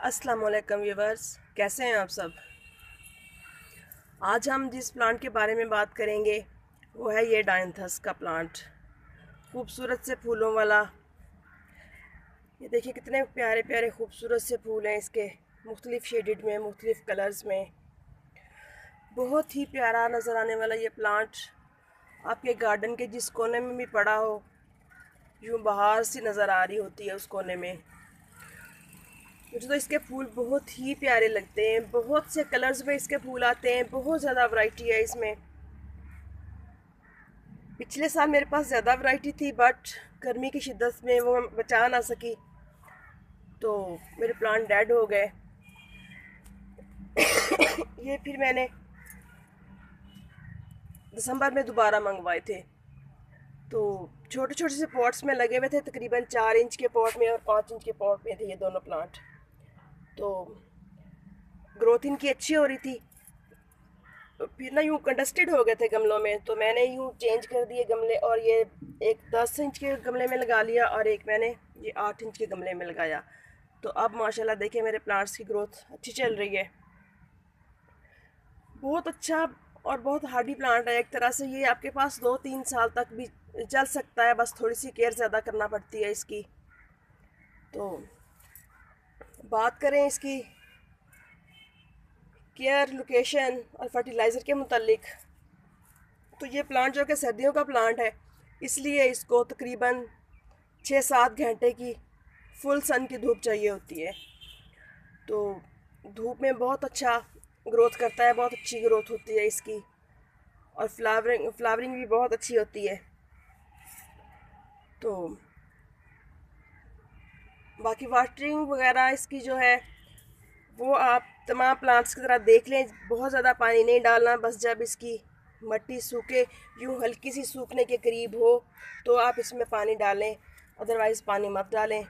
अस्सलाम वालेकुम व्यूवर्स, कैसे हैं आप सब। आज हम जिस प्लांट के बारे में बात करेंगे वो है ये डायंथस का प्लांट। खूबसूरत से फूलों वाला। ये देखिए कितने प्यारे प्यारे खूबसूरत से फूल हैं इसके, मुख्तलिफ शेडेड में, मुख्तलिफ कलर्स में। बहुत ही प्यारा नज़र आने वाला ये प्लांट आपके गार्डन के जिस कोने में भी पड़ा हो, यूँ बाहर सी नज़र आ रही होती है उस कोने में। मुझे तो इसके फूल बहुत ही प्यारे लगते हैं। बहुत से कलर्स में इसके फूल आते हैं, बहुत ज़्यादा वैरायटी है इसमें। पिछले साल मेरे पास ज़्यादा वैरायटी थी, बट गर्मी की शिद्दत में वो बचा ना सकी, तो मेरे प्लांट डेड हो गए। ये फिर मैंने दिसंबर में दोबारा मंगवाए थे। तो छोटे छोटे से पॉट्स में लगे हुए थे, तकरीबन 4 इंच के पॉट में और 5 इंच के पॉट में थे ये दोनों प्लांट। तो ग्रोथ इनकी अच्छी हो रही थी। तो फिर ना यूँ कंडस्टेड हो गए थे गमलों में, तो मैंने यूँ चेंज कर दिए गमले, और ये एक 10 इंच के गमले में लगा लिया और एक मैंने ये 8 इंच के गमले में लगाया। तो अब माशाल्लाह देखिए मेरे प्लांट्स की ग्रोथ अच्छी चल रही है। बहुत अच्छा और बहुत हार्डी प्लांट है एक तरह से। ये आपके पास 2-3 साल तक भी चल सकता है, बस थोड़ी सी केयर ज़्यादा करना पड़ती है इसकी। तो बात करें इसकी केयर, लोकेशन और फर्टिलाइज़र के मुतालिक, तो ये प्लांट जो कि सर्दियों का प्लांट है, इसलिए इसको तकरीबन 6-7 घंटे की फुल सन की धूप चाहिए होती है। तो धूप में बहुत अच्छा ग्रोथ करता है, बहुत अच्छी ग्रोथ होती है इसकी, और फ्लावरिंग भी बहुत अच्छी होती है। तो बाकी वाटरिंग वगैरह इसकी जो है वो आप तमाम प्लांट्स की तरह देख लें, बहुत ज़्यादा पानी नहीं डालना। बस जब इसकी मिट्टी सूखे, यूँ हल्की सी सूखने के करीब हो, तो आप इसमें पानी डालें, अदरवाइज़ पानी मत डालें।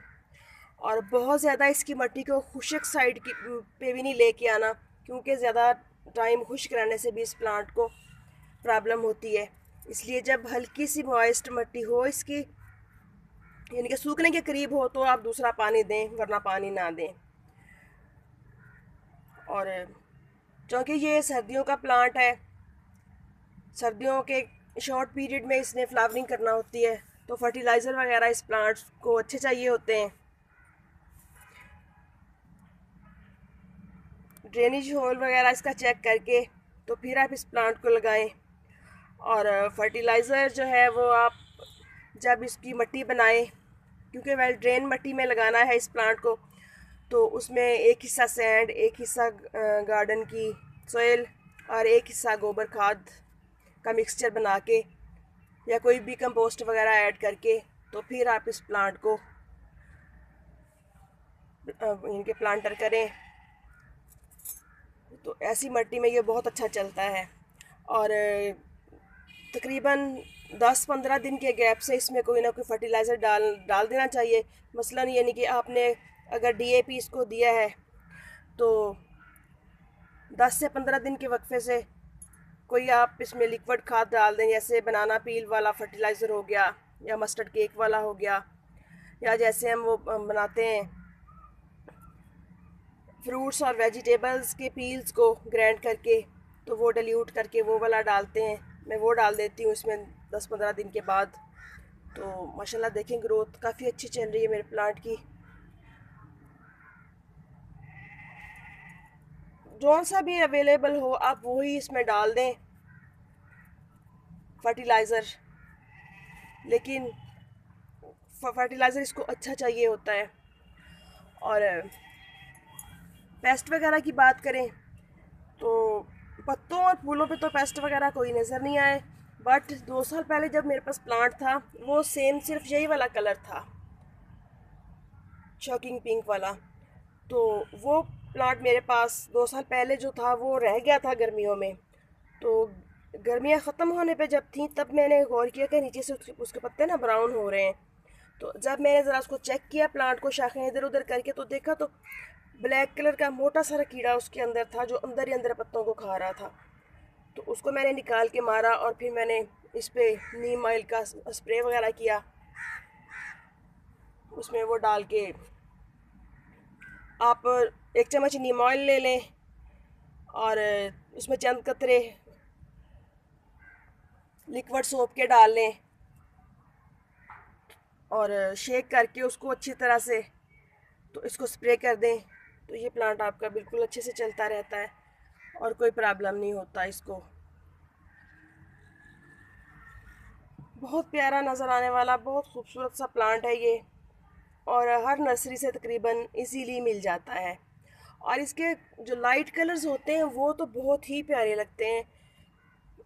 और बहुत ज़्यादा इसकी मिट्टी को खुश्क साइड की पे भी नहीं लेके आना, क्योंकि ज़्यादा टाइम खुश्क रहने से भी इस प्लांट को प्रॉब्लम होती है। इसलिए जब हल्की सी मॉइस्ट मिट्टी हो इसकी, यानी कि सूखने के करीब हो, तो आप दूसरा पानी दें, वरना पानी ना दें। और क्योंकि ये सर्दियों का प्लांट है, सर्दियों के शॉर्ट पीरियड में इसने फ्लावरिंग करना होती है, तो फर्टिलाइज़र वगैरह इस प्लांट को अच्छे चाहिए होते हैं। ड्रेनेज होल वगैरह इसका चेक करके तो फिर आप इस प्लांट को लगाएं। और फर्टिलाइज़र जो है वो आप जब इसकी मिट्टी बनाएं, क्योंकि वेल ड्रेन मिट्टी में लगाना है इस प्लांट को, तो उसमें एक हिस्सा सैंड, एक हिस्सा गार्डन की सोइल और एक हिस्सा गोबर खाद का मिक्सचर बना के, या कोई भी कंपोस्ट वगैरह ऐड करके, तो फिर आप इस प्लांट को इनके प्लांटर करें। तो ऐसी मिट्टी में ये बहुत अच्छा चलता है। और तकरीबन 10-15 दिन के गैप से इसमें कोई ना कोई फर्टिलाइज़र डाल देना चाहिए। मसलन यानी कि आपने अगर डीएपी इसको दिया है, तो 10 से 15 दिन के वक्फे से कोई आप इसमें लिक्विड खाद डाल दें, जैसे बनाना पील वाला फर्टिलाइज़र हो गया, या मस्टर्ड केक वाला हो गया, या जैसे हम वो बनाते हैं फ्रूट्स और वेजिटेबल्स के पील्स को ग्राइंड करके, तो वो डिल्यूट करके वो वाला डालते हैं। मैं वो डाल देती हूँ इसमें 10-15 दिन के बाद। तो माशाल्लाह देखें ग्रोथ काफ़ी अच्छी चल रही है मेरे प्लांट की। जौन सा भी अवेलेबल हो आप वही इसमें डाल दें फर्टिलाइज़र, लेकिन फर्टिलाइज़र इसको अच्छा चाहिए होता है। और पेस्ट वगैरह की बात करें तो पत्तों और फूलों पे तो पेस्ट वगैरह कोई नज़र नहीं आए, बट 2 साल पहले जब मेरे पास प्लांट था, वो सेम सिर्फ यही वाला कलर था, शॉकिंग पिंक वाला। तो वो प्लांट मेरे पास 2 साल पहले जो था वो रह गया था गर्मियों में। तो गर्मियाँ ख़त्म होने पे जब थी, तब मैंने गौर किया कि नीचे से उसके पत्ते ना ब्राउन हो रहे हैं। तो जब मैंने ज़रा उसको चेक किया, प्लांट को शाखें इधर उधर करके, तो देखा तो ब्लैक कलर का मोटा सारा कीड़ा उसके अंदर था, जो अंदर ही अंदर पत्तों को खा रहा था। तो उसको मैंने निकाल के मारा, और फिर मैंने इस पर नीम ऑयल का स्प्रे वगैरह किया, उसमें वो डाल के आप 1 चम्मच नीम ऑयल ले लें और उसमें चंद कतरे लिक्विड सोप के डाल लें और शेक करके उसको अच्छी तरह से तो इसको स्प्रे कर दें। तो ये प्लांट आपका बिल्कुल अच्छे से चलता रहता है और कोई प्रॉब्लम नहीं होता इसको। बहुत प्यारा नज़र आने वाला बहुत खूबसूरत सा प्लांट है ये, और हर नर्सरी से तकरीबन इजीली मिल जाता है। और इसके जो लाइट कलर्स होते हैं वो तो बहुत ही प्यारे लगते हैं।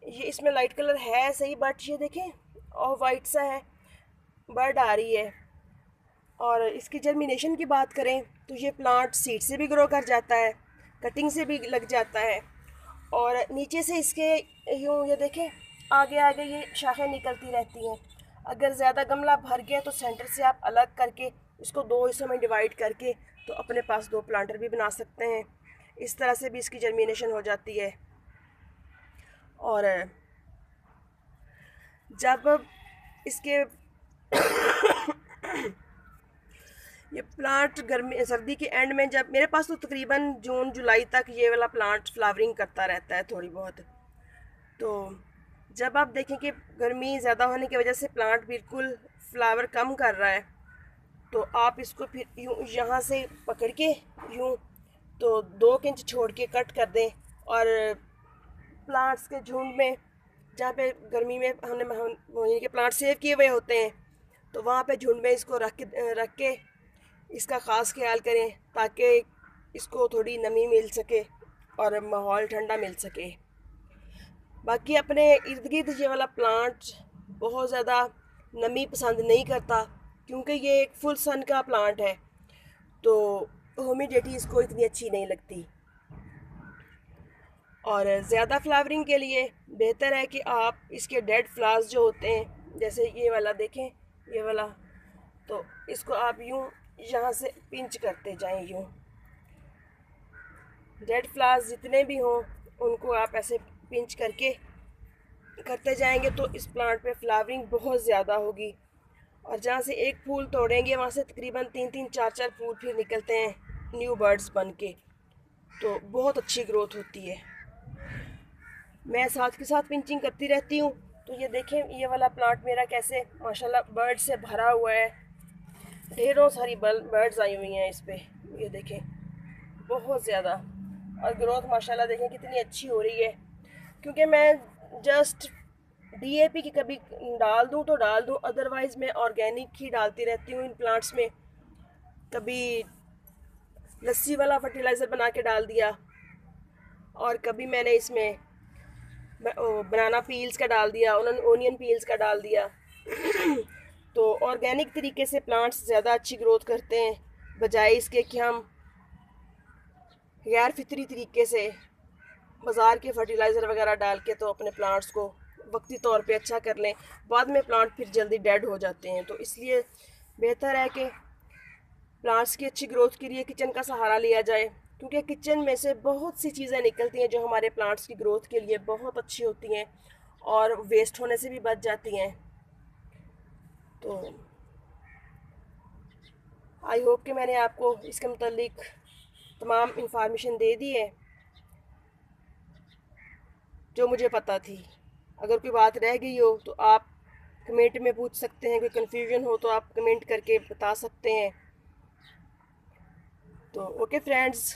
ये इसमें लाइट कलर है सही, बट ये देखें और वाइट सा है, बर्ड आ रही है। और इसकी जर्मिनेशन की बात करें तो ये प्लांट सीड से भी ग्रो कर जाता है, कटिंग से भी लग जाता है, और नीचे से इसके यूँ ये देखें आगे आगे ये शाखें निकलती रहती हैं। अगर ज़्यादा गमला भर गया तो सेंटर से आप अलग करके इसको 2 हिस्सों में डिवाइड करके तो अपने पास 2 प्लांटर भी बना सकते हैं। इस तरह से भी इसकी जर्मिनेशन हो जाती है। और जब इसके ये प्लांट गर्मी सर्दी के एंड में, जब मेरे पास तो तकरीबन जून जुलाई तक ये वाला प्लांट फ्लावरिंग करता रहता है थोड़ी बहुत। तो जब आप देखें कि गर्मी ज़्यादा होने की वजह से प्लांट बिल्कुल फ्लावर कम कर रहा है, तो आप इसको फिर यूँ यहाँ से पकड़ के यूँ तो 2 इंच छोड़ के कट कर दें। और प्लांट्स के झुंड में जहाँ पे गर्मी में हमने के प्लांट सेव किए हुए होते हैं, तो वहाँ पे झुंड में इसको रख के इसका ख़ास ख्याल करें ताकि इसको थोड़ी नमी मिल सके और माहौल ठंडा मिल सके। बाकी अपने इर्द गिर्द ये वाला प्लांट बहुत ज़्यादा नमी पसंद नहीं करता, क्योंकि ये एक फुल सन का प्लांट है, तो ह्यूमिडिटी इसको इतनी अच्छी नहीं लगती। और ज़्यादा फ्लावरिंग के लिए बेहतर है कि आप इसके डेड फ्लावर्स जो होते हैं, जैसे ये वाला देखें, ये वाला, तो इसको आप यूँ यहाँ से पिंच करते जाएं। यूँ डेड फ्लावर्स जितने भी हों उनको आप ऐसे पिंच करके करते जाएंगे तो इस प्लांट पे फ्लावरिंग बहुत ज़्यादा होगी। और जहाँ से एक फूल तोड़ेंगे वहाँ से तकरीबन 3-3 4-4 फूल फिर निकलते हैं न्यू बर्ड्स बन के, तो बहुत अच्छी ग्रोथ होती है। मैं साथ के साथ पिंचिंग करती रहती हूँ। तो ये देखें ये वाला प्लांट मेरा कैसे माशाल्लाह बर्ड से भरा हुआ है, ढेरों सारी बर्ड्स आई हुई हैं इस पे, ये देखें बहुत ज़्यादा। और ग्रोथ माशाल्लाह देखें कितनी अच्छी हो रही है, क्योंकि मैं जस्ट डीएपी की कभी डाल दूँ तो डाल दूँ, अदरवाइज़ मैं ऑर्गेनिक ही डालती रहती हूँ इन प्लांट्स में। कभी लस्सी वाला फर्टिलाइज़र बना के डाल दिया, और कभी मैंने इसमें बनाना पील्स का डाल दिया, ओनियन पील्स का डाल दिया। तो ऑर्गेनिक तरीके से प्लांट्स ज़्यादा अच्छी ग्रोथ करते हैं, बजाय इसके कि हम गैर फितरी तरीके से बाज़ार के फर्टिलाइज़र वगैरह डाल के तो अपने प्लांट्स को वक्ती तौर पे अच्छा कर लें, बाद में प्लांट फिर जल्दी डेड हो जाते हैं। तो इसलिए बेहतर है कि प्लांट्स की अच्छी ग्रोथ के लिए किचन का सहारा लिया जाए, क्योंकि किचन में से बहुत सी चीज़ें निकलती हैं जो हमारे प्लांट्स की ग्रोथ के लिए बहुत अच्छी होती हैं और वेस्ट होने से भी बच जाती हैं। तो आई होप कि मैंने आपको इसके मुतालिक तमाम इंफॉर्मेशन दे दी है जो मुझे पता थी। अगर कोई बात रह गई हो तो आप कमेंट में पूछ सकते हैं, कोई कन्फ्यूजन हो तो आप कमेंट करके बता सकते हैं। तो ओके फ्रेंड्स,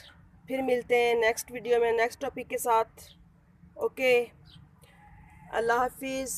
फिर मिलते हैं नेक्स्ट वीडियो में नेक्स्ट टॉपिक के साथ। ओके, अल्लाह हाफिज़।